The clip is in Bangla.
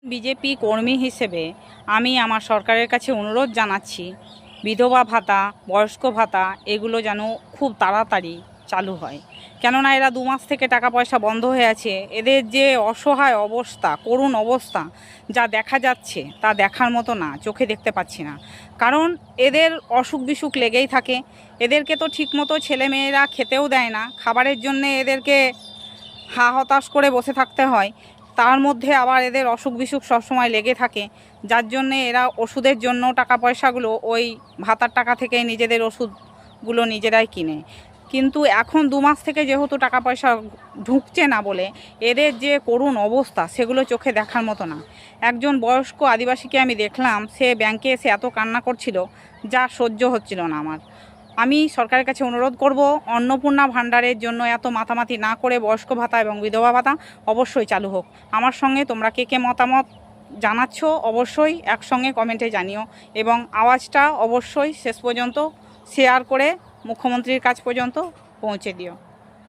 বিজেপি কর্মী হিসেবে আমি আমার সরকারের কাছে অনুরোধ জানাচ্ছি, বিধবা ভাতা, বয়স্ক ভাতা এগুলো যেন খুব তাড়াতাড়ি চালু হয়। কেননা এরা 2 মাস থেকে টাকা পয়সা বন্ধ হয়ে আছে। এদের যে অসহায় অবস্থা, করুণ অবস্থা যা দেখা যাচ্ছে তা দেখার মতো না, চোখে দেখতে পাচ্ছি না। কারণ এদের অসুখ বিসুখ লেগেই থাকে। এদেরকে তো ঠিকমতো ছেলেমেয়েরা খেতেও দেয় না, খাবারের জন্যে এদেরকে হা হতাশ করে বসে থাকতে হয়। তার মধ্যে আবার এদের অসুখ বিসুখ সবসময় লেগে থাকে, যার জন্যে এরা ওষুধের জন্য টাকা পয়সাগুলো ওই ভাতার টাকা থেকে নিজেদের ওষুধগুলো নিজেরাই কিনে। কিন্তু এখন 2 মাস থেকে যেহেতু টাকা পয়সা ঢুকছে না বলে এদের যে করুণ অবস্থা সেগুলো চোখে দেখার মতো না। একজন বয়স্ক আদিবাসীকে আমি দেখলাম, সে ব্যাংকে এসে এত কান্না করছিল যা সহ্য হচ্ছিল না আমার। আমি সরকারের কাছে অনুরোধ করব, অন্নপূর্ণা ভাণ্ডারের জন্য এত মাতামাতি না করে বয়স্ক ভাতা এবং বিধবা ভাতা অবশ্যই চালু হোক। আমার সঙ্গে তোমরা কে কে মতামত জানাচ্ছ অবশ্যই একসঙ্গে কমেন্টে জানিও, এবং আওয়াজটা অবশ্যই শেষ পর্যন্ত শেয়ার করে মুখ্যমন্ত্রীর কাছ পর্যন্ত পৌঁছে দিও।